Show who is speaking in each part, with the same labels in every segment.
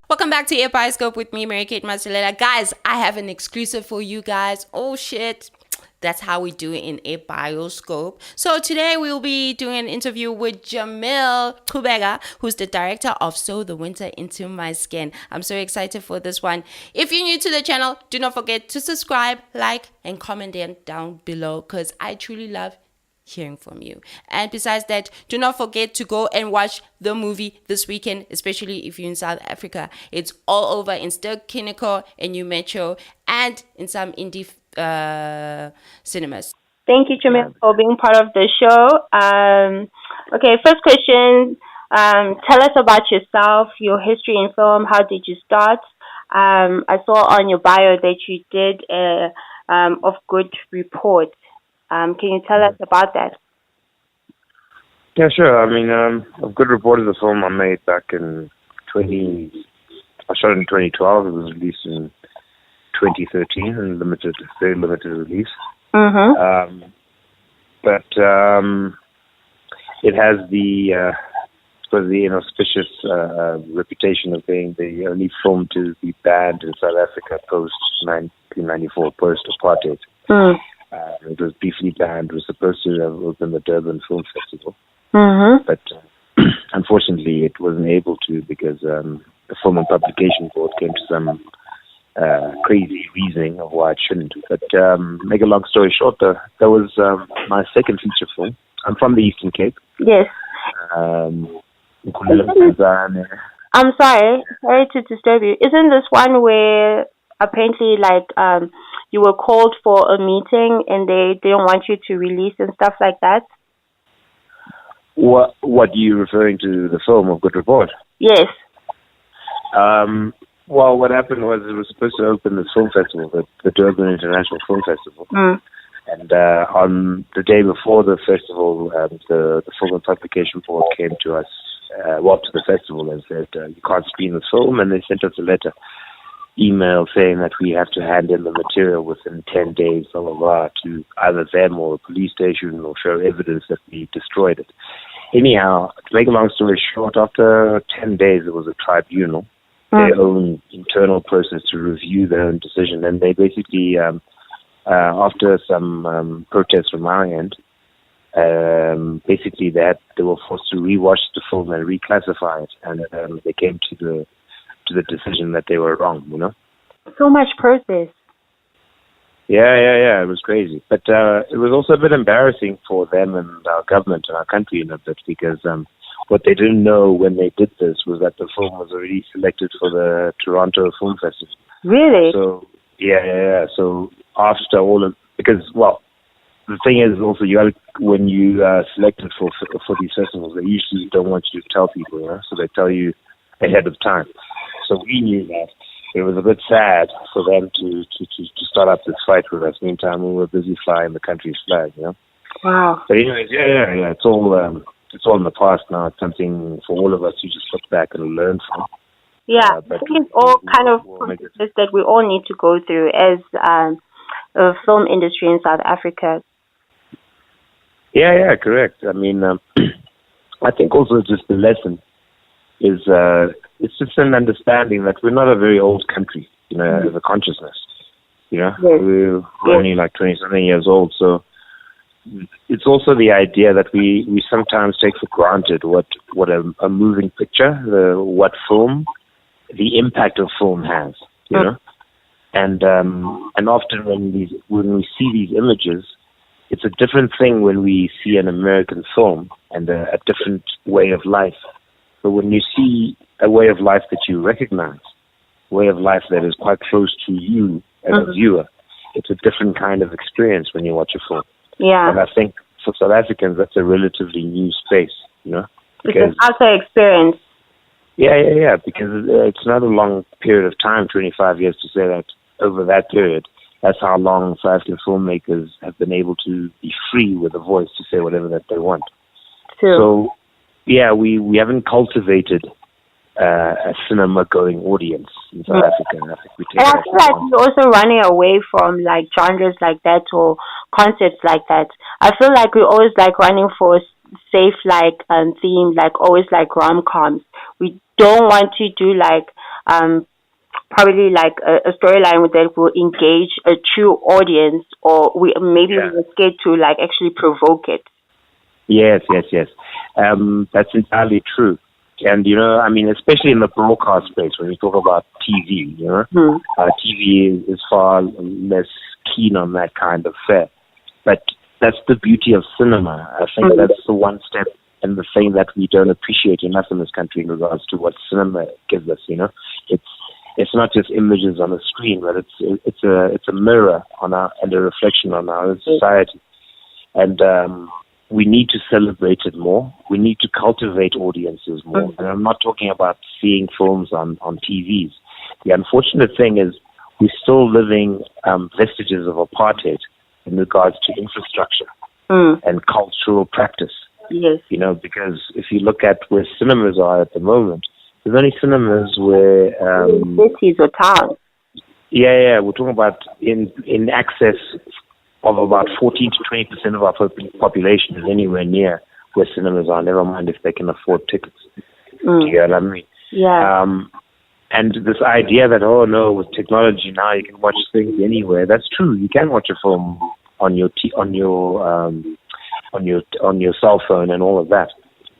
Speaker 1: Welcome back to Bioscope with me, Mary Kate Layla. Guys, I have an exclusive for you guys. Oh shit. That's how we do it in a bioscope. So today we'll be doing an interview with Jahmil Qubeka I, who's the director of Sew the Winter Into My Skin. I'm so excited for this one. If you're new to the channel, do not forget to subscribe, like, and comment down below because I truly love hearing from you. And besides that, do not forget to go and watch the movie this weekend, especially if you're in South Africa. It's all over in Ster-Kinekor and New Metro and in some indie cinemas.
Speaker 2: Thank you, Jahmil, for being part of the show. Okay, first question. Tell us about yourself, your history in film. How did you start? I saw on your bio that you did of Good Report. Can you tell us about that?
Speaker 3: Yeah, sure. I mean, A Good Report is a film I made back in I shot it in 2012. It was released in 2013 and very limited release.
Speaker 2: Mm-hmm.
Speaker 3: But it has the inauspicious reputation of being the only film to be banned in South Africa post 1994, post apartheid.
Speaker 2: Mm.
Speaker 3: It was briefly banned. It was supposed to have opened the Durban Film Festival,
Speaker 2: mm-hmm.
Speaker 3: but unfortunately it wasn't able to because the Film and Publication Board came to some crazy reasoning of why it shouldn't. But make a long story short, that was my second feature film. I'm from the Eastern Cape.
Speaker 2: Yes. I'm sorry to disturb you. Isn't this one where apparently you were called for a meeting and they didn't want you to release and stuff like that?
Speaker 3: What are you referring to, the film of Good Report?
Speaker 2: Yes.
Speaker 3: Well, what happened was it was supposed to open this film festival, the Durban International Film Festival.
Speaker 2: Mm.
Speaker 3: And on the day before the festival, the Film and Publication Board came to us, to the festival and said, you can't screen the film, and they sent us a letter, email saying that we have to hand in the material within 10 days, blah, blah, blah, to either them or a police station or show evidence that we destroyed it. Anyhow, to make a long story short, after 10 days, there was a tribunal, their own internal process to review their own decision. And they basically, after some protests from our end, basically they were forced to rewatch the film and reclassify it. And they came to the decision that they were wrong,
Speaker 2: So much process.
Speaker 3: Yeah. It was crazy. But it was also a bit embarrassing for them and our government and our country in a bit because what they didn't know when they did this was that the film was already selected for the Toronto Film Festival.
Speaker 2: Really?
Speaker 3: So, yeah. So after all of, because, the thing is also when you selected for these festivals, they usually don't want you to tell people, so they tell you ahead of time. So we knew that. It was a bit sad for them to start up this fight with us. Meantime, we were busy flying the country's flag,
Speaker 2: Wow.
Speaker 3: But anyways, yeah. It's all in the past now. It's something for all of us to just look back and learn from.
Speaker 2: Yeah, I think it's all kind of processes that we all need to go through as a film industry in South Africa.
Speaker 3: Yeah, correct. I mean, I think also just the lesson is it's just an understanding that we're not a very old country, as a consciousness.
Speaker 2: Yes.
Speaker 3: We're only like 20-something years old, so it's also the idea that we sometimes take for granted what a moving picture, what film, the impact of film has, and often when we see these images, it's a different thing when we see an American film and a different way of life. But when you see a way of life that you recognize, a way of life that is quite close to you as a viewer, it's a different kind of experience when you watch a film.
Speaker 2: Yeah.
Speaker 3: And I think for South Africans, that's a relatively new space, you know?
Speaker 2: Because it's an outside experience.
Speaker 3: Yeah, because it's not a long period of time, 25 years, to say that over that period, that's how long South African filmmakers have been able to be free with a voice to say whatever that they want.
Speaker 2: True.
Speaker 3: So, yeah, we haven't cultivated a cinema-going audience in South Africa. And I think we take
Speaker 2: and I feel like we're also running away from like genres like that or concepts like that. I feel like we're always like running for safe like themes, like always like rom-coms. We don't want to do like probably like a storyline that will engage a true audience, or we're scared to like actually provoke it.
Speaker 3: Yes. That's entirely true. And, you know, I mean, especially in the broadcast space, when we talk about TV, you know, TV is far less keen on that kind of fare. But that's the beauty of cinema. I think that's the one step and the thing that we don't appreciate enough in this country in regards to what cinema gives us, you know. It's not just images on a screen, but it's a mirror on and a reflection on our society. And we need to celebrate it more. We need to cultivate audiences more. And I'm not talking about seeing films on TVs. The unfortunate thing is we're still living vestiges of apartheid in regards to infrastructure and cultural practice.
Speaker 2: Yes.
Speaker 3: You know, because if you look at where cinemas are at the moment, there's only cinemas where...
Speaker 2: cities or towns.
Speaker 3: Yeah. We're talking about in access of about 14 to 20% of our population is anywhere near where cinemas are, never mind if they can afford tickets. Do you know what I mean?
Speaker 2: Yeah.
Speaker 3: And this idea that, oh no, with technology now you can watch things anywhere. That's true. You can watch a film on your cell phone and all of that.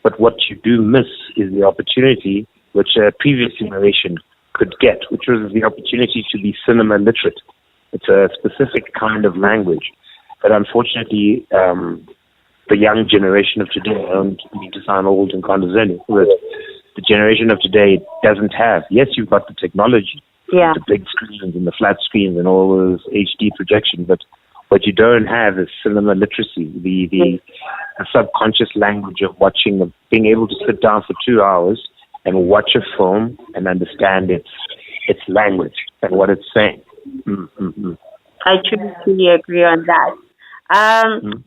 Speaker 3: But what you do miss is the opportunity which a previous generation could get, which was the opportunity to be cinema literate. It's a specific kind of language that unfortunately the young generation of today, I don't mean to sound old and condescending, but the generation of today doesn't have. Yes, you've got the technology, the big screens and the flat screens and all those HD projections, but what you don't have is cinema literacy, the subconscious language of watching, of being able to sit down for 2 hours and watch a film and understand its language and what it's saying.
Speaker 2: I truly agree on that.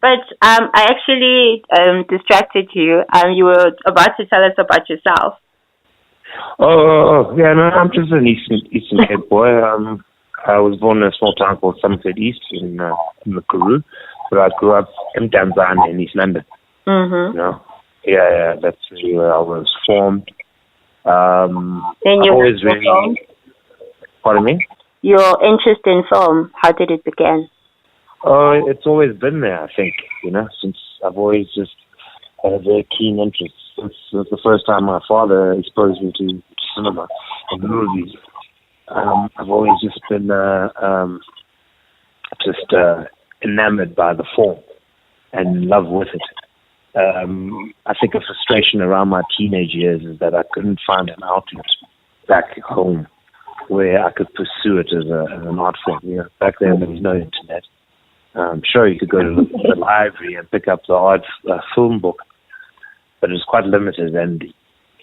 Speaker 2: But I actually distracted you. You were about to tell us about yourself.
Speaker 3: Yeah, no, I'm just an Eastern Cape boy. I was born in a small town called Somerset East in the Karoo, but I grew up in Tanzania in East London. You know? Yeah, that's really where I was formed.
Speaker 2: Then you
Speaker 3: always really... Pardon me?
Speaker 2: Your interest in film, how did it begin?
Speaker 3: Oh, it's always been there, I think, you know, since I've always just had a very keen interest. Since the first time my father exposed me to cinema and movies, I've always just been enamored by the form and in love with it. I think a frustration around my teenage years is that I couldn't find an outlet back home where I could pursue it as an art form. You know, back then there was no internet. Sure, you could go to the library and pick up the odd film book, but it was quite limited. And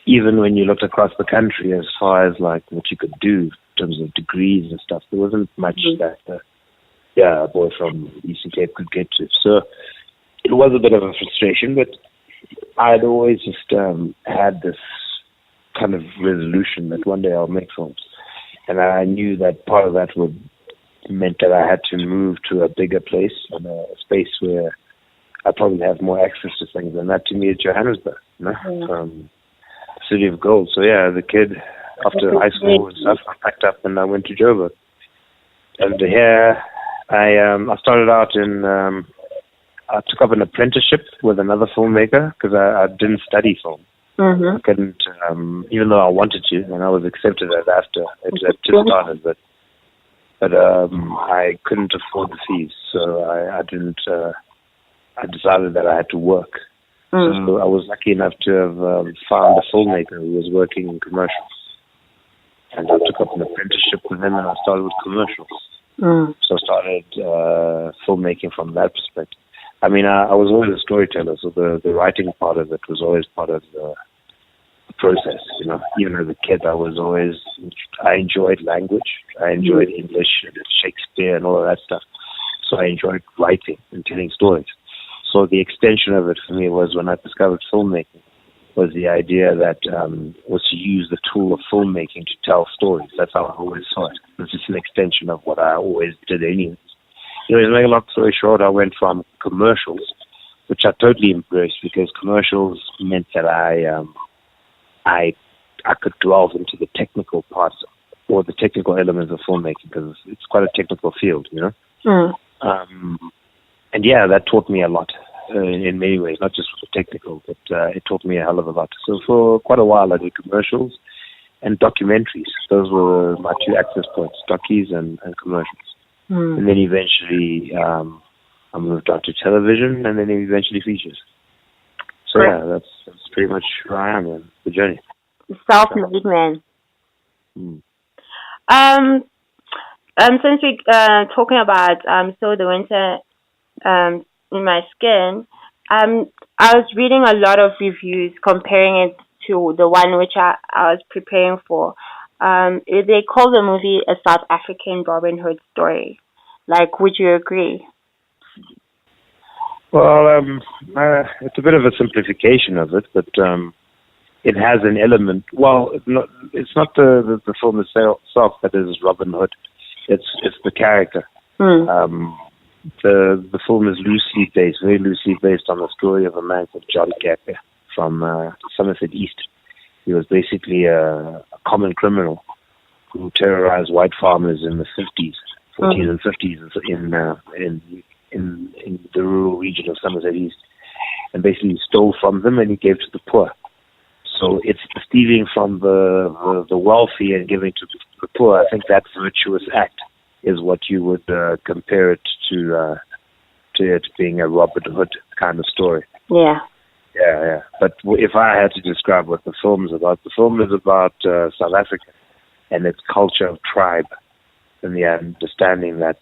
Speaker 3: even when you looked across the country as far as like what you could do in terms of degrees and stuff, there wasn't much that a boy from Eastern Cape could get to. So it was a bit of a frustration, but I'd always just had this kind of resolution that one day I'll make films. And I knew that part of that meant that I had to move to a bigger place and a space where I probably have more access to things. And that to me is Johannesburg, you know, City of Gold. So yeah, as a kid, after high school and stuff, I packed up and I went to Joburg. And here I started out I took up an apprenticeship with another filmmaker because I didn't study film. I couldn't, even though I wanted to, and I was accepted as after it just started, but I couldn't afford the fees, so I didn't. I decided that I had to work. So I was lucky enough to have found a filmmaker who was working in commercials, and I took up an apprenticeship with him, and I started with commercials. So I started filmmaking from that perspective. I mean, I was always a storyteller, so the writing part of it was always part of the process. You know, even as a kid, I enjoyed language. I enjoyed English and Shakespeare and all of that stuff. So I enjoyed writing and telling stories. So the extension of it for me was when I discovered filmmaking, was the idea that was to use the tool of filmmaking to tell stories. That's how I always saw it. It was just an extension of what I always did anyways. Anyways, to make a long story short, I went from commercials, which I totally embraced because commercials meant that I could delve into the technical parts or the technical elements of filmmaking because it's quite a technical field, you know. And yeah, that taught me a lot in many ways, not just for the technical, but it taught me a hell of a lot. So for quite a while, I did commercials and documentaries. Those were my two access points, dockies and commercials. And then eventually I moved on to television and then eventually features. So yeah, that's pretty much who I am in the journey.
Speaker 2: Self-made man. Since we're talking about So the Winter in My Skin, I was reading a lot of reviews comparing it to the one which I was preparing for. They call the movie a South African Robin Hood story. Like, would you agree?
Speaker 3: Well, it's a bit of a simplification of it, but it has an element. Well, it's not the film itself that is Robin Hood. It's the character. The film is very loosely based on the story of a man called John Qubeka from Somerset East. He was basically a common criminal who terrorized white farmers in the 40s and 50s in the rural region of Somerset East, and basically stole from them and he gave to the poor. So it's stealing from the wealthy and giving to the poor. I think that virtuous act is what you would compare it to it being a Robin Hood kind of story.
Speaker 2: Yeah.
Speaker 3: Yeah. But if I had to describe what the film is about South Africa and its culture of tribe and the understanding that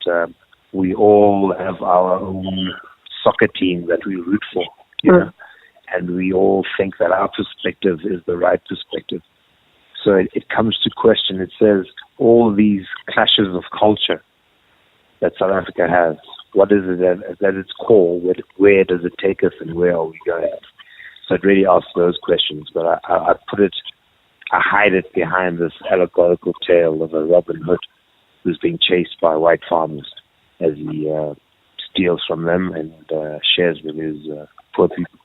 Speaker 3: we all have our own soccer team that we root for, you know, and we all think that our perspective is the right perspective. So it comes to question. It says all these clashes of culture that South Africa has, what is it at its core? Where does it take us and where are we going? So it really asks those questions, but I hide it behind this allegorical tale of a Robin Hood who's being chased by white farmers as he steals from them and shares with his poor people.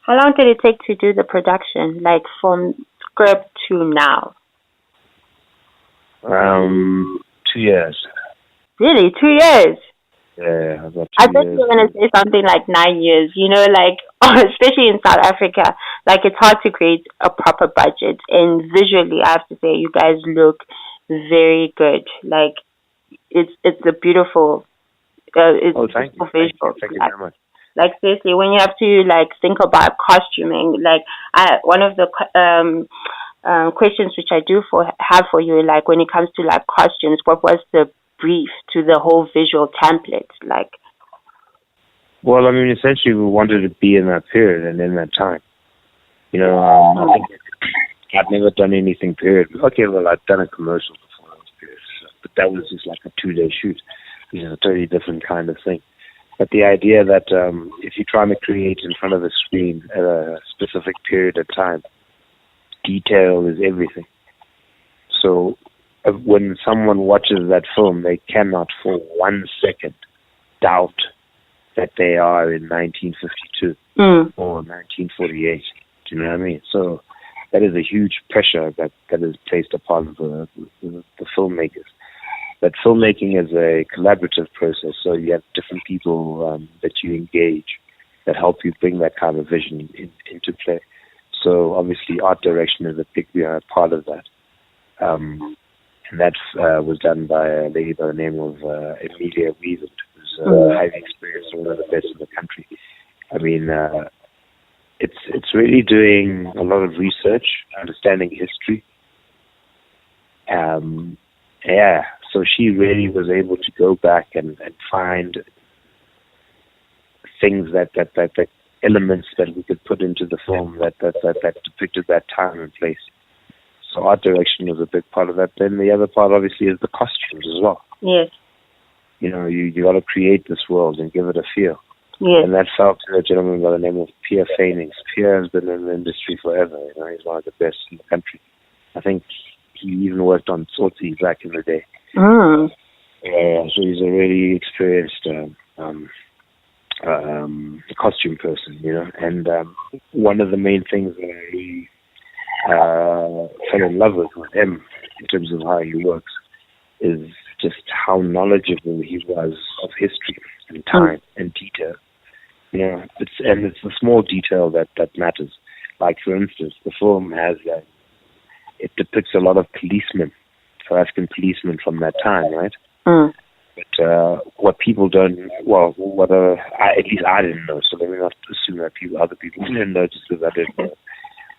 Speaker 2: How long did it take to do the production, like from script to now?
Speaker 3: 2 years.
Speaker 2: Really? 2 years?
Speaker 3: Yeah, about 2 years.
Speaker 2: I thought you were going to say something like 9 years, you know, like, especially in South Africa, like it's hard to create a proper budget. And visually, I have to say, you guys look very good. Like, it's a beautiful, it's
Speaker 3: thank you.
Speaker 2: visual.
Speaker 3: Thank you very much.
Speaker 2: Like, seriously, when you have to, like, think about costuming, like, one of the questions which I have for you, like, when it comes to, like, costumes, what was the brief to the whole visual template, like?
Speaker 3: Well, I mean, essentially, we wanted to be in that period and in that time. You know, I think I'd never done anything period. Okay, well, I'd done a commercial before those periods, but that was just like a 2-day shoot, which is a totally different kind of thing. But the idea that if you're trying to create in front of a screen at a specific period of time, detail is everything. So when someone watches that film, they cannot for 1 second doubt that they are in 1952 or 1948. Do you know what I mean? So that is a huge pressure that is placed upon the filmmakers. But filmmaking is a collaborative process, so you have different people that you engage that help you bring that kind of vision into play. So obviously art direction is a big part of that. And that was done by a lady by the name of Emilia Weavent, who's highly experienced, one of the best in the country. I mean, it's really doing a lot of research, understanding history. So she really was able to go back and find things that elements that we could put into the film that depicted that time and place. So art direction was a big part of that. Then the other part, obviously, is the costumes as well.
Speaker 2: Yes.
Speaker 3: You know, you got to create this world and give it a feel.
Speaker 2: Yes.
Speaker 3: And that fell to a gentleman by the name of Pierre Feinings. Pierre has been in the industry forever. You know, he's one of the best in the country. I think he even worked on Tsotsi back in the day.
Speaker 2: Mm.
Speaker 3: So he's a really experienced costume person, you know. And one of the main things that I really fell in love with him in terms of how he works is just how knowledgeable he was of history and time and detail. You know, it's the small detail that matters. Like, for instance, the film has it depicts a lot of policemen, South African policemen from that time, right?
Speaker 2: Mm.
Speaker 3: But what people don't, at least I didn't know, so let me not assume that other people didn't know just because I didn't know.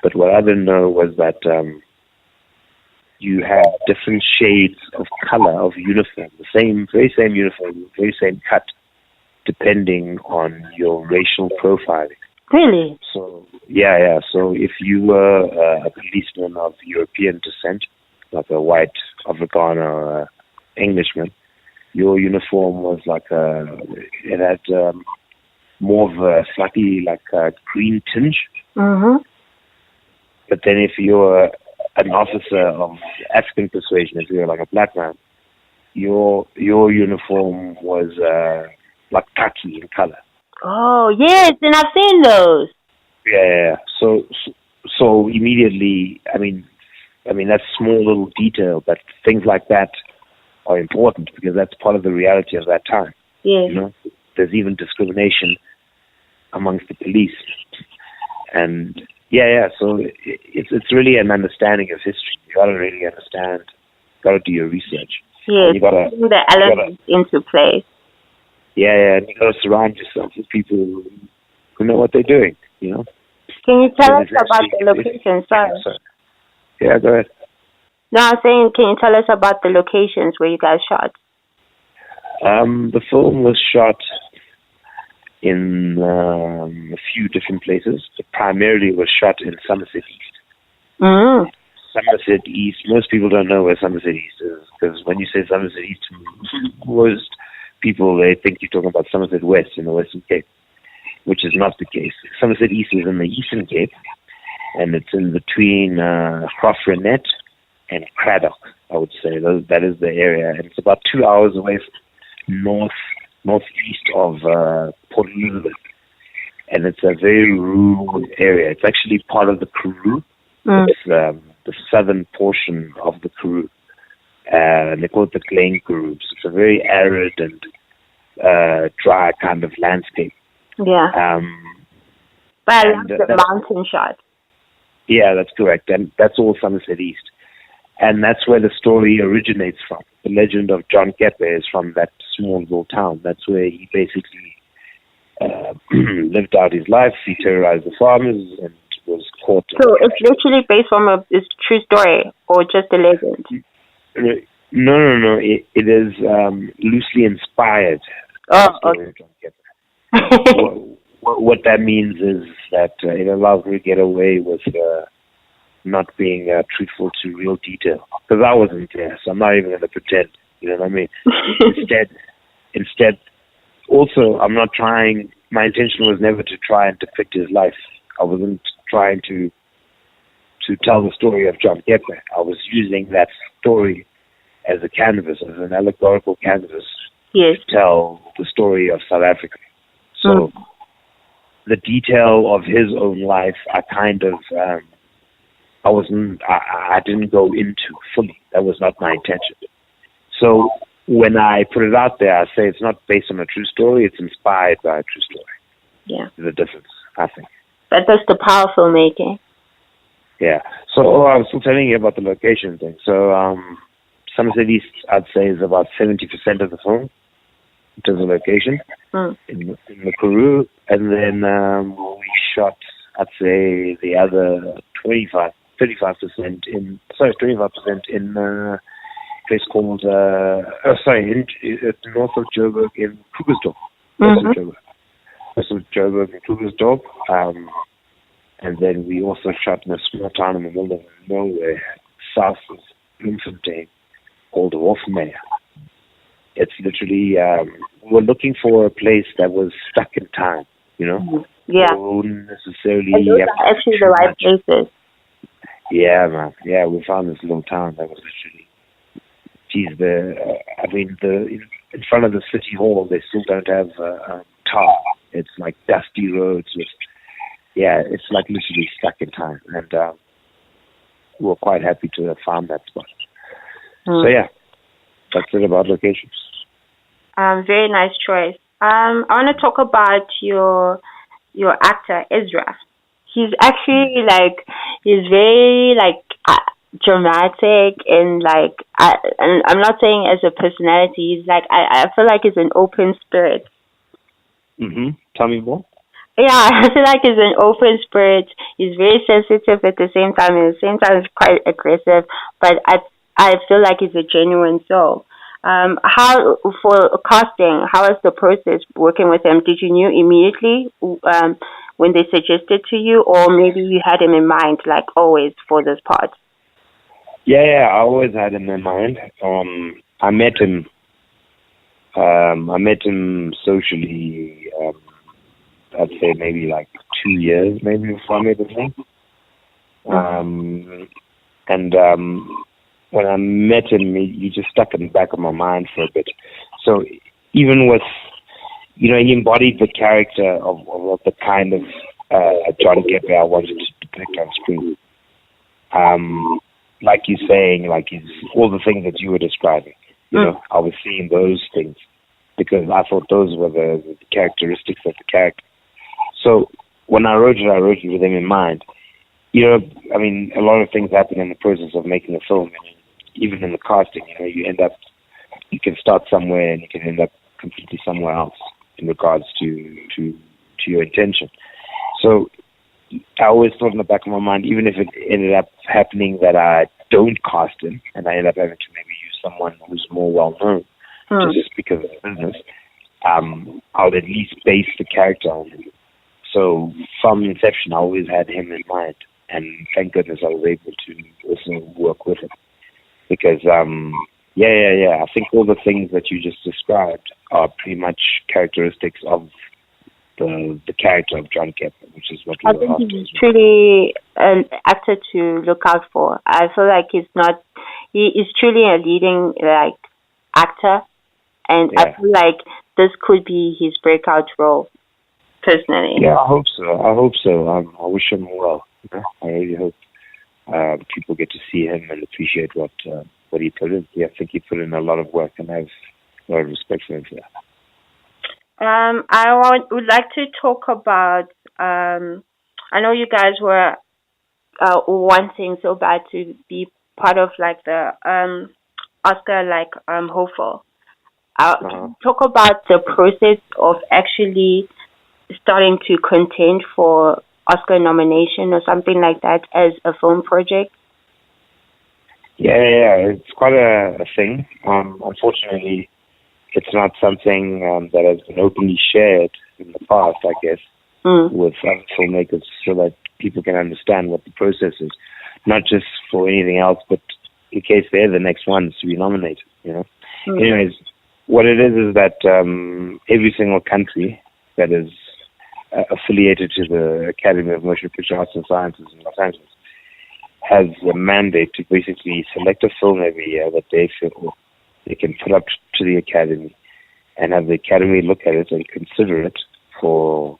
Speaker 3: But what I didn't know was that you had different shades of color of uniform, very same uniform, very same cut, depending on your racial profiling.
Speaker 2: Really?
Speaker 3: So yeah. So if you were a policeman of European descent, like a white Afrikaner or Englishman, your uniform was like it had more of a slightly like a green tinge.
Speaker 2: Mm-hmm.
Speaker 3: But then if you're an officer of African persuasion, if you're like a black man, your uniform was like khaki in color.
Speaker 2: Oh, yes, and I've seen those.
Speaker 3: Yeah. So immediately, I mean that's small little detail, but things like that are important because that's part of the reality of that time.
Speaker 2: Yes.
Speaker 3: You know, there's even discrimination amongst the police, and so it's really an understanding of history. You got to really understand. Got to do your research.
Speaker 2: Yes.
Speaker 3: You got to
Speaker 2: bring the elements into place.
Speaker 3: Yeah, and you got to surround yourself with people who know what they're doing. You know.
Speaker 2: Can you tell us about the location? Sorry.
Speaker 3: Yeah, go ahead.
Speaker 2: No, I'm saying, can you tell us about the locations where you guys shot?
Speaker 3: The film was shot in a few different places, but primarily was shot in Somerset East.
Speaker 2: Mm.
Speaker 3: Somerset East, most people don't know where Somerset East is, because when you say Somerset East, most people, they think you're talking about Somerset West in the Western Cape, which is not the case. Somerset East is in the Eastern Cape, and it's in between Graaff-Reinet and Cradock, I would say. That is the area, and it's about 2 hours away northeast of Port Elizabeth, and it's a very rural area. It's actually part of the Karoo. It's the southern portion of the Karoo, and they call it the Glen Karoo. So it's a very arid and dry kind of landscape.
Speaker 2: Yeah. But I love the mountain shot.
Speaker 3: Yeah, that's correct, and that's all Somerset East. And that's where the story originates from. The legend of John Keppe is from that small little town. That's where he basically lived out his life. He terrorized the farmers and was caught.
Speaker 2: So it's literally based on a true story or just a legend?
Speaker 3: No. It is loosely inspired.
Speaker 2: Oh, okay.
Speaker 3: John Keppe. What that means is that it allows me to get away with not being truthful to real detail. Because I wasn't there, so I'm not even going to pretend. You know what I mean? Instead, also, I'm not trying. My intention was never to try and depict his life. I wasn't trying to tell the story of John Keppe. I was using that story as a canvas, as an allegorical canvas,
Speaker 2: yes,
Speaker 3: to tell the story of South Africa. So the detail of his own life, I kind of, I didn't go into fully. That was not my intention. So when I put it out there, I say it's not based on a true story, it's inspired by a true story.
Speaker 2: Yeah.
Speaker 3: There's a difference, I think.
Speaker 2: But that's the power filmmaking.
Speaker 3: Yeah. So I was still telling you about the location thing. So Somerset East, I'd say, is about 70% of the film in terms of location in the Karoo. And then we shot, I'd say, the other 25% in place called, north of Joburg in Krugersdorp. West of Joburg in Krugersdorp. And then we also shot in a small town in the middle of nowhere, south of Bloemfontein, called Hofmeyer. It's literally, we were looking for a place that was stuck in time, you know?
Speaker 2: Yeah.
Speaker 3: So necessarily.
Speaker 2: And those are actually the right places.
Speaker 3: Yeah, man. Yeah, we found this little town that was literally, in front of the city hall, they still don't have tar. It's like dusty roads with, it's like literally stuck in time. And we were quite happy to have found that spot. So yeah, that's it about locations.
Speaker 2: Very nice choice. I want to talk about your actor Ezra. He's actually he's very dramatic and and I'm not saying as a personality. He's I feel like he's an open spirit.
Speaker 3: Tell me more.
Speaker 2: Yeah, I feel like he's an open spirit. He's very sensitive at the same time, and at the same time he's quite aggressive. But I feel like he's a genuine soul. How for casting? How was the process working with him? Did you knew immediately when they suggested to you, or maybe you had him in mind, like always, for this part?
Speaker 3: Yeah, I always had him in mind. I met him socially. I'd say maybe 2 years, maybe before I made the thing. When I met him, he just stuck in the back of my mind for a bit. So even with, he embodied the character of the kind of John Qubeka I wanted to depict on screen. Like you're saying, he's all the things that you were describing. I was seeing those things because I thought those were the characteristics of the character. So when I wrote it with him in mind. A lot of things happen in the process of making a film. Even in the casting, you can start somewhere and you can end up completely somewhere else in regards to your intention. So I always thought in the back of my mind, even if it ended up happening that I don't cast him and I end up having to maybe use someone who's more well known, just because of the business, I'll at least base the character on him. So from inception, I always had him in mind, and thank goodness I was able to also work with him. Because, I think all the things that you just described are pretty much characteristics of the character of John Qubeka, which is what we were after.
Speaker 2: He's truly an actor to look out for. I feel like he is truly a leading actor, and I feel like this could be his breakout role, personally.
Speaker 3: Yeah, I hope so. I wish him well. I really hope people get to see him and appreciate what he put in. Yeah, I think he put in a lot of work, and I have a lot of respect for him for that.
Speaker 2: I would like to talk about. I know you guys were wanting so bad to be part of the Oscar hopeful. Talk about the process of actually starting to contend for Oscar nomination or something like that as a film project?
Speaker 3: Yeah, it's quite a thing. Unfortunately, it's not something that has been openly shared in the past, I guess, with other filmmakers, so that people can understand what the process is, not just for anything else, but in case they're the next ones to be nominated. Anyways, what it is that every single country that is affiliated to the Academy of Motion Picture Arts and Sciences in Los Angeles has a mandate to basically select a film every year that they feel they can put up to the Academy and have the Academy look at it and consider it for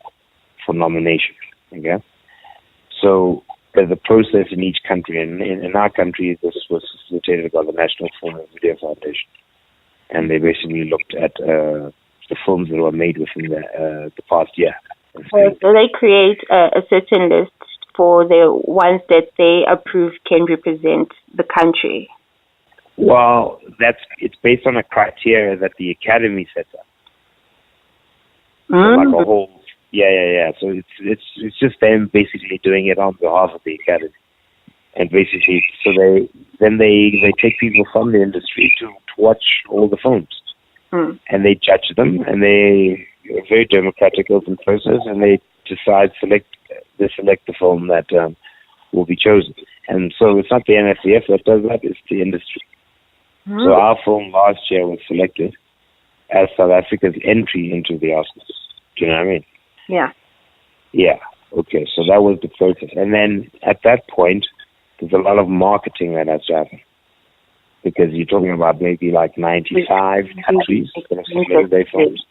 Speaker 3: nomination. Okay? So there's a process in each country, and in our country this was facilitated by the National Film and Video Foundation, and they basically looked at the films that were made within the past year.
Speaker 2: So they create a certain list for the ones that they approve can represent the country.
Speaker 3: Well, it's based on a criteria that the Academy sets up. So like a whole, So it's just them basically doing it on behalf of the Academy. And basically, so they take people from the industry to watch all the films, and they judge them, and they a very democratic, open process, and they select the film that will be chosen. And so it's not the NFDF that does that; it's the industry. So our film last year was selected as South Africa's entry into the Oscars. Do you know what I mean?
Speaker 2: Yeah.
Speaker 3: Yeah. Okay. So that was the process, and then at that point, there's a lot of marketing that has to happen, because you're talking about maybe like 95 countries that have submitted their films,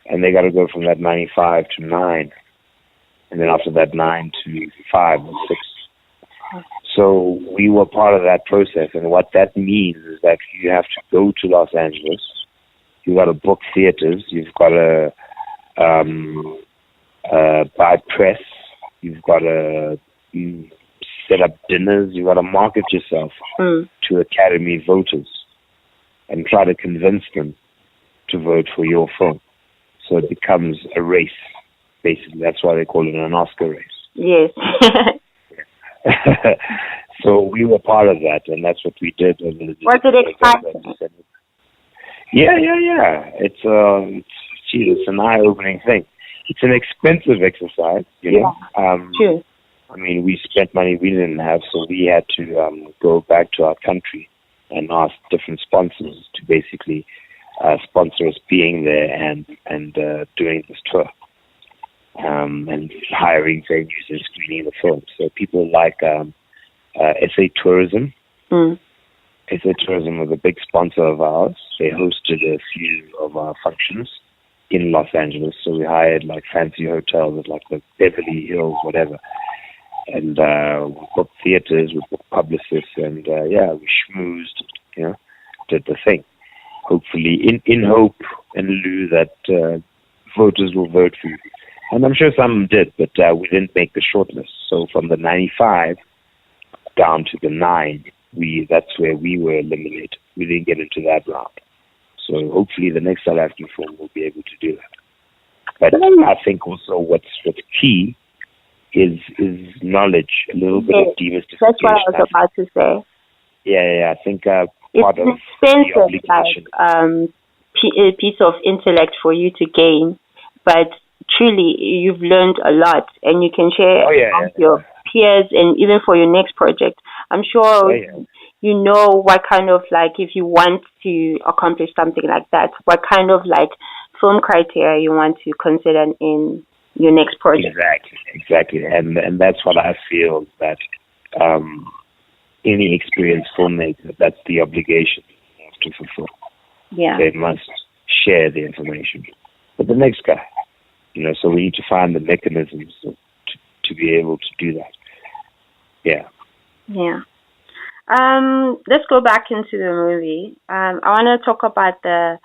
Speaker 3: and they got to go from that 95 to 9, and then after that 9 to 5 or 6. So we were part of that process, and what that means is that you have to go to Los Angeles, you've got to book theaters, you've got to buy press, you've got to set up dinners, you've got to market yourself to Academy voters and try to convince them to vote for your film. So it becomes a race, basically. That's why they call it an Oscar race.
Speaker 2: Yes.
Speaker 3: So we were part of that, and that's what we did.
Speaker 2: Was it exciting?
Speaker 3: Yeah. It's an eye-opening thing. It's an expensive exercise, you know.
Speaker 2: True.
Speaker 3: I mean, we spent money we didn't have, so we had to go back to our country and ask different sponsors to basically sponsor us being there and doing this tour, and hiring venues and screening the film. So people like SA Tourism. SA Tourism was a big sponsor of ours. They hosted a few of our functions in Los Angeles, so we hired like fancy hotels at like the Beverly Hills, whatever. And we booked theaters, we booked publicists, and we schmoozed, you know, did the thing. Hopefully, in hope and lieu that voters will vote for you. And I'm sure some did, but we didn't make the shortlist. So from the 95 down to the 9, that's where we were eliminated. We didn't get into that round. So hopefully the next South African film will be able to do that. But I think also what's key is knowledge, a little bit of demystification.
Speaker 2: That's what I was about to say.
Speaker 3: Yeah. I think part
Speaker 2: it's
Speaker 3: of
Speaker 2: expensive,
Speaker 3: the obligation.
Speaker 2: A piece of intellect for you to gain, but truly you've learned a lot, and you can share with your peers, and even for your next project. I'm sure you know what kind of, like, if you want to accomplish something like that, what kind of like film criteria you want to consider in your next project.
Speaker 3: Exactly. And that's what I feel that any experienced filmmaker, that's the obligation they have to fulfill.
Speaker 2: Yeah.
Speaker 3: They must share the information with the next guy. You know, so we need to find the mechanisms to be able to do that. Yeah.
Speaker 2: Yeah. Let's go back into the movie. I want to talk about the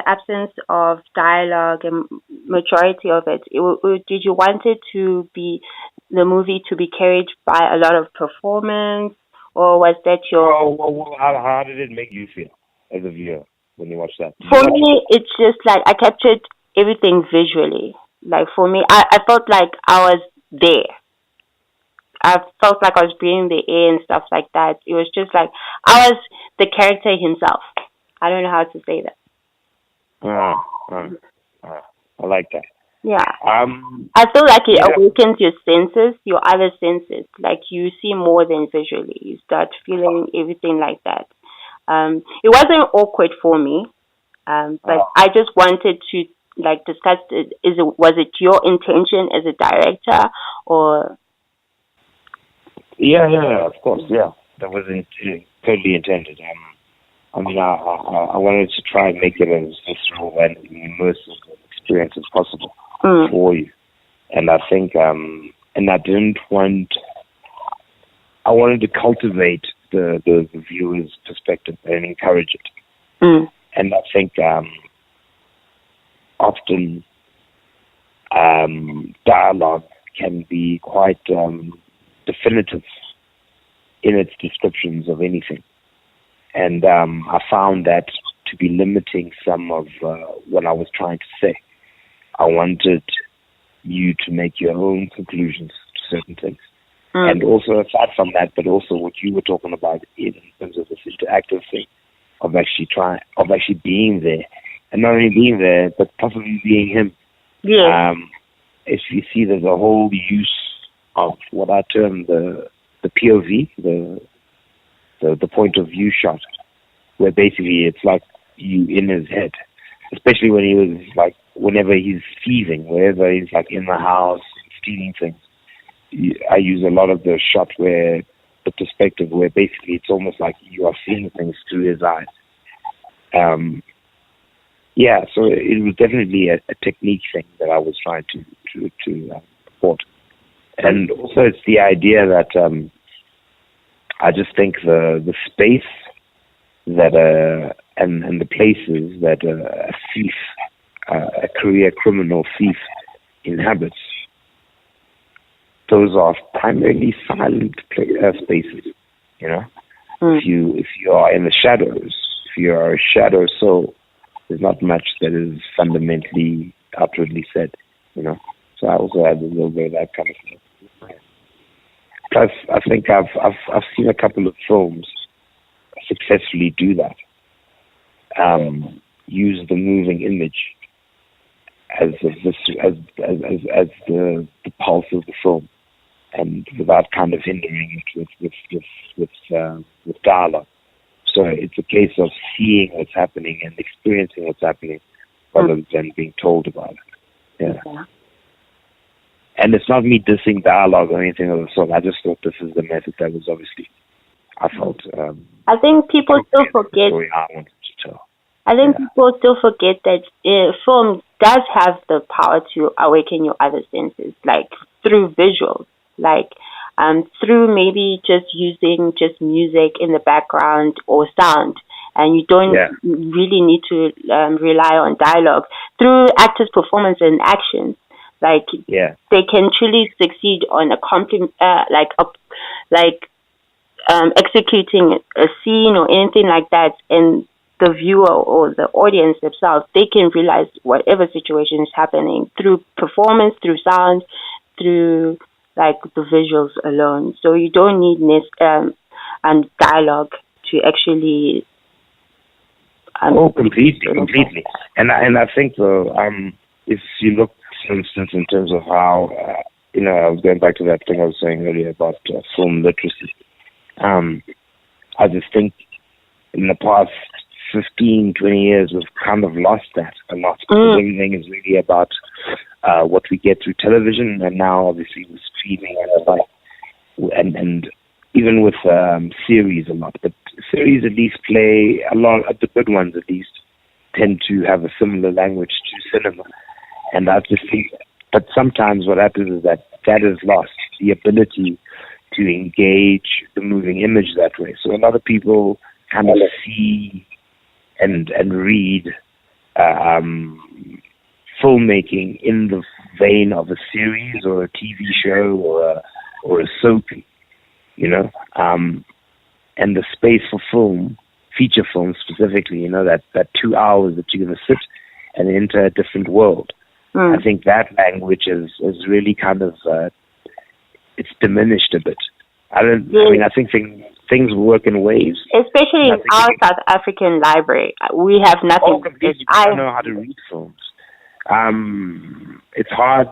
Speaker 2: absence of dialogue and majority of it. Did you want it to be the movie to be carried by a lot of performance, or was that your?
Speaker 3: Well, how did it make you feel as a viewer when you watched that?
Speaker 2: For me, it's just like I captured everything visually. Like for me, I felt like I was there. I felt like I was breathing the air and stuff like that. It was just like I was the character himself. I don't know how to say that.
Speaker 3: I like that.
Speaker 2: Yeah.
Speaker 3: I
Speaker 2: feel like it awakens your senses, your other senses. Like you see more than visually. You start feeling everything like that. It wasn't awkward for me, but I just wanted to like discuss it. Was it your intention as a director, or?
Speaker 3: Yeah, of course, yeah. That was totally intended. I wanted to try and make it as visceral and immersive experience as possible for you. And I think, and I wanted to cultivate the viewer's perspective and encourage it. And I think often dialogue can be quite definitive in its descriptions of anything. And I found that to be limiting some of what I was trying to say. I wanted you to make your own conclusions to certain things. And also, aside from that, but also what you were talking about in terms of this interactive thing of actually being there, and not only being there, but possibly being him.
Speaker 2: Yeah.
Speaker 3: If you see, there's a whole use of what I term the POV, the point of view shot, where basically it's like you in his head, especially when he was like, whenever he's thieving, wherever he's like in the house stealing things. I use a lot of the shot where the perspective where basically it's almost like you are seeing things through his eyes. So it was definitely a technique thing that I was trying to support. And also it's the idea that I just think the space that and the places that a thief, a career criminal thief inhabits, those are primarily silent spaces. You know, if you are in the shadows, if you are a shadow soul, there's not much that is fundamentally outwardly said. You know, so I also had a little bit of that kind of thing. Plus, I think I've seen a couple of films successfully do that. Use the moving image as the pulse of the film, and without kind of hindering it with dialogue. So it's a case of seeing what's happening and experiencing what's happening rather than being told about it. Yeah. And it's not me dissing dialogue or anything of the sort. I just thought this is the method that was obviously, I felt.
Speaker 2: I think people still forget.
Speaker 3: The story I wanted to tell.
Speaker 2: I think people still forget that film does have the power to awaken your other senses, like through visuals, like through maybe just using just music in the background or sound, and you don't really need to rely on dialogue. Through actors' performance and actions, like they can truly succeed on executing a scene or anything like that, and the viewer or the audience themselves, they can realize whatever situation is happening through performance, through sound, through like the visuals alone. So you don't need dialogue to actually.
Speaker 3: Completely. And I think though, if you look, for instance, in terms of how I was going back to that thing I was saying earlier about film literacy. I just think in the past 15, 20 years, we've kind of lost that a lot. Because everything is really about what we get through television, and now obviously with streaming and even with series a lot. But series at least play a lot, the good ones at least, tend to have a similar language to cinema. And I just think, but sometimes what happens is that is lost, the ability to engage the moving image that way. So a lot of people kind of see and read filmmaking in the vein of a series or a TV show or a soap, you know, and the space for film, feature film specifically, you know, that 2 hours that you're going to sit and enter a different world. I think that language is really kind of it's diminished a bit. I think things work in waves.
Speaker 2: Especially in our South African library, we have nothing.
Speaker 3: Completely. I don't know how to read films. It's hard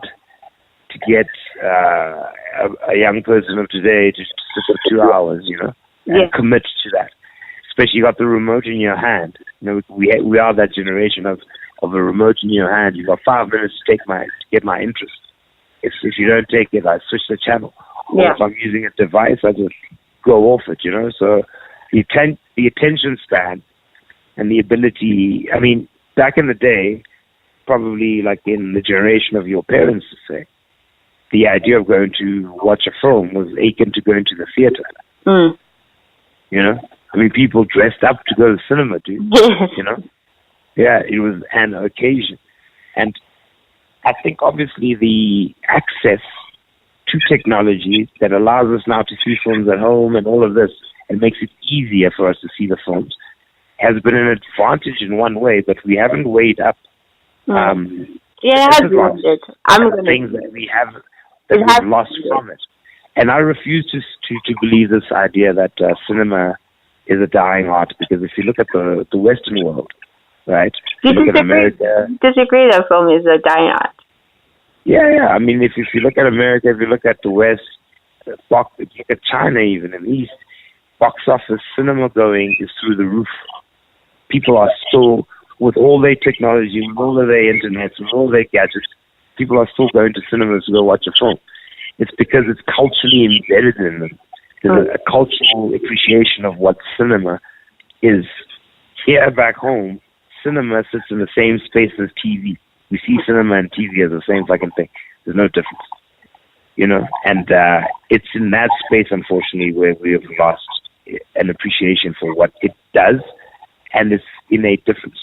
Speaker 3: to get a young person of today to sit for 2 hours, you know, and commit to that. Especially you got the remote in your hand. You know, we are that generation of a remote in your hand. You got 5 minutes to get my interest. If you don't take it, I switch the channel. Or if I'm using a device, I just go off it, you know. So the attention span and the ability, I mean, back in the day, probably like in the generation of your parents, to say, the idea of going to watch a film was akin to going to the theater. You know? I mean, people dressed up to go to the cinema, dude. You know? Yeah, it was an occasion. And I think obviously the access to technology that allows us now to see films at home and all of this, and makes it easier for us to see the films, has been an advantage in one way, but we haven't weighed up
Speaker 2: things that
Speaker 3: we've lost from it. And I refuse to believe this idea that cinema is a dying art, because if you look at the Western world, right?
Speaker 2: You
Speaker 3: look at America.
Speaker 2: Disagree that film is a dying art.
Speaker 3: Yeah. I mean, if you look at America, if you look at the West, if you look at China, even in the East, box office cinema going is through the roof. People are still, with all their technology, with all of their internet, with all their gadgets, people are still going to cinemas to go watch a film. It's because it's culturally embedded in them. There's a cultural appreciation of what cinema is. Here back home, cinema sits in the same space as TV. We see cinema and TV as the same fucking thing. There's no difference, And it's in that space, unfortunately, where we have lost an appreciation for what it does and its innate difference.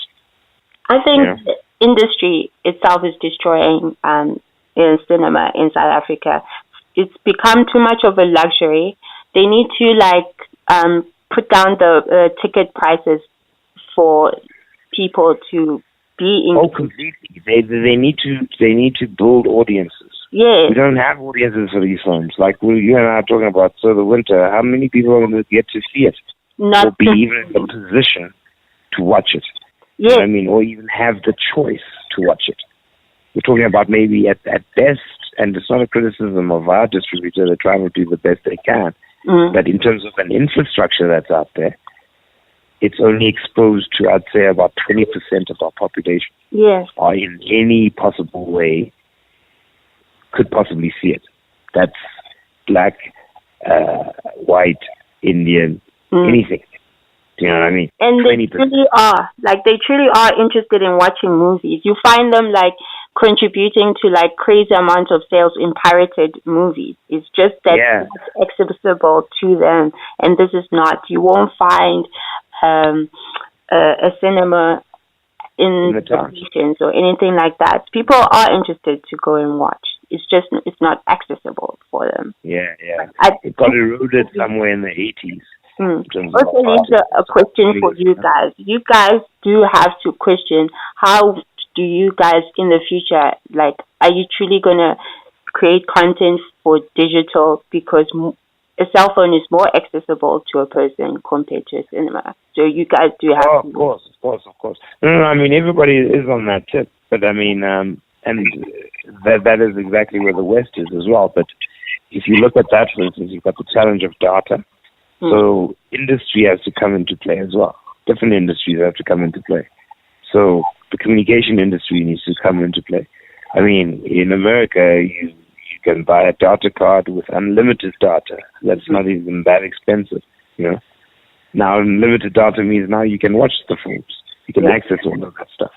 Speaker 2: I think the industry itself is destroying in cinema in South Africa. It's become too much of a luxury. They need to put down the ticket prices for people to be in.
Speaker 3: Oh, completely. They need to build audiences.
Speaker 2: Yeah.
Speaker 3: We don't have audiences for these films. Like you and I are talking about So the Winter. How many people are going to get to see it?
Speaker 2: Not
Speaker 3: or be even in the position to watch it.
Speaker 2: Yeah.
Speaker 3: I mean, or even have the choice to watch it. We're talking about maybe at best, and it's not a criticism of our distributor, they're trying to do the best they can. But in terms of an infrastructure that's out there, it's only exposed to, I'd say, about 20% of our population.
Speaker 2: Yes.
Speaker 3: Or in any possible way could possibly see it. That's black, white, Indian, anything. Do you know what I mean?
Speaker 2: And they truly are interested in watching movies. You find them contributing to crazy amounts of sales in pirated movies. It's just that it's accessible to them, and this is not. You won't find a cinema in the stations or anything like that. People are interested to go and watch. It's not accessible for them.
Speaker 3: Yeah. It got eroded somewhere in the 80s.
Speaker 2: Also leaves a question for you guys. You guys do have to question, how do you guys in the future, are you truly going to create content for digital, because a cell phone is more accessible to a person compared to a cinema? So you guys do have to...
Speaker 3: Of course. No, I mean, everybody is on that tip, but I mean, and that is exactly where the West is as well. But if you look at that, for instance, you've got the challenge of data. So industry has to come into play as well. Different industries have to come into play. So the communication industry needs to come into play. I mean, in America, you can buy a data card with unlimited data. That's not even that expensive, Now, unlimited data means now you can watch the films. You can access all of that stuff,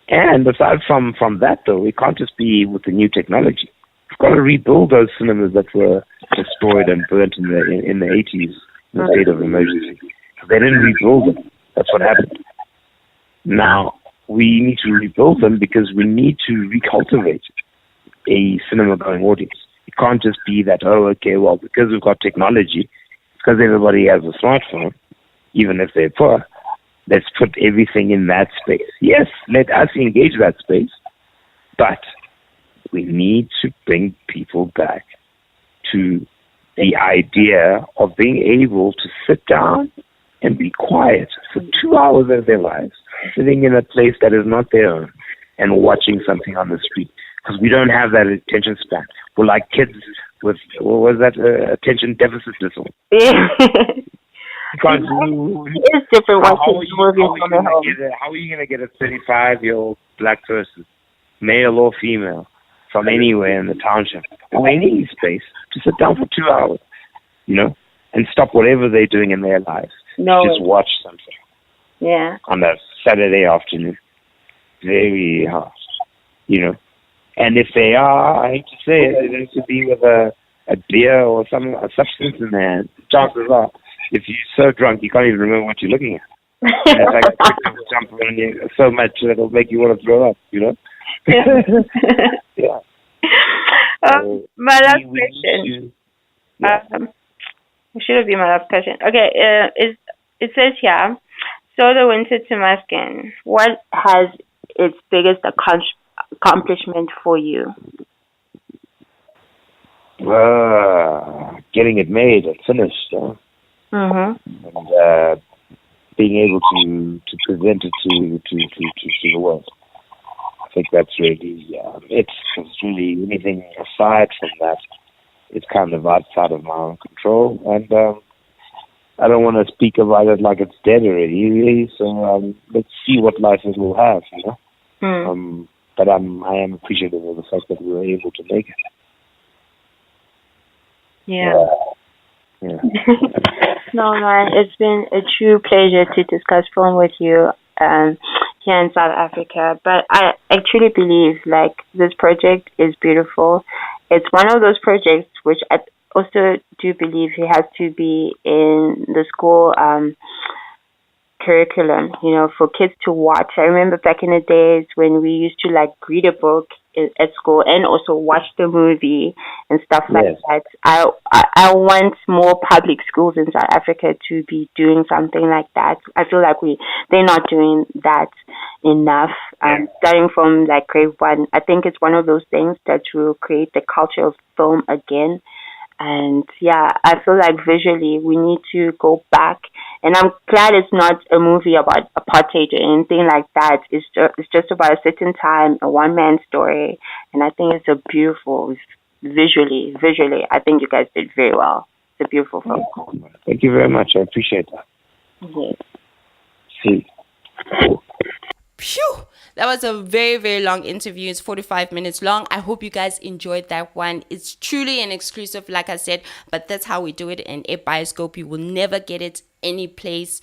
Speaker 3: And aside from that, though, it can't just be with the new technology. We've got to rebuild those cinemas that were destroyed and burnt in the 80s in a state of emergency. They didn't rebuild them. That's what happened. Now, we need to rebuild them because we need to recultivate a cinema-going audience. It can't just be that, because we've got technology, because everybody has a smartphone, even if they're poor, let's put everything in that space. Yes, let us engage that space, but we need to bring people back to the idea of being able to sit down and be quiet for 2 hours of their lives, sitting in a place that is not their own and watching something on the street. Because we don't have that attention span. We're like kids with, attention deficit disorder.
Speaker 2: Yeah.
Speaker 3: It's
Speaker 2: different
Speaker 3: how are you going to get a 35-year-old black person, male or female, from anywhere in the township or any space to sit down for 2 hours, and stop whatever they're doing in their lives? Just watch something.
Speaker 2: Yeah.
Speaker 3: On a Saturday afternoon. Very hard, And if they are, I hate to say it has to be with a beer or a substance in their hand. Chances are, if you're so drunk, you can't even remember what you're looking at. And it's like a jump on you so much that it'll make you want to throw up, Yeah.
Speaker 2: My last question. Should have been my last question. Okay, it says here, so the Winter to Muskin, what has its biggest accomplishment for you?
Speaker 3: Getting it made and finished,
Speaker 2: Mhm.
Speaker 3: and being able to present it to the world. I think that's really it. Because really anything aside from that is kind of outside of my own control, and I don't want to speak about it like it's dead already. Really. So let's see what life it will have, you know. But I am appreciative of the fact that we were able to make it.
Speaker 2: Yeah.
Speaker 3: Yeah.
Speaker 2: No, man, it's been a true pleasure to discuss film with you here in South Africa. But I truly believe, like, this project is beautiful. It's one of those projects which I also do believe it has to be in the school curriculum, you know, for kids to watch. I remember back in the days when we used to like read a book at school and also watch the movie and stuff like that. I want more public schools in South Africa to be doing something like that. I feel like they're not doing that enough. Starting from like grade 1, I think it's one of those things that will create the culture of film again. And yeah, I feel like visually we need to go back. And I'm glad it's not a movie about apartheid or anything like that. It's just about a certain time, a one-man story. And I think it's a beautiful, visually, I think you guys did very well. It's a beautiful film.
Speaker 3: Thank you very much. I appreciate that.
Speaker 2: Yes.
Speaker 3: See.
Speaker 1: Phew! That was a very, very long interview. It's 45 minutes long. I hope you guys enjoyed that one. It's truly an exclusive, like I said, but that's how we do it in a bioscope. You will never get it any place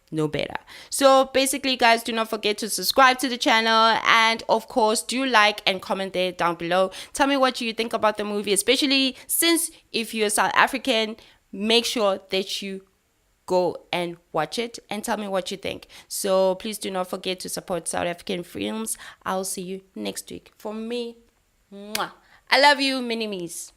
Speaker 1: no better. So basically, guys, do not forget to subscribe to the channel, and of course do like and comment there down below. Tell me what you think about the movie, especially since if you're South African, make sure that you go and watch it and tell me what you think. So please do not forget to support South African films. I'll see you next week. From me, mwah. I love you, mini-me's.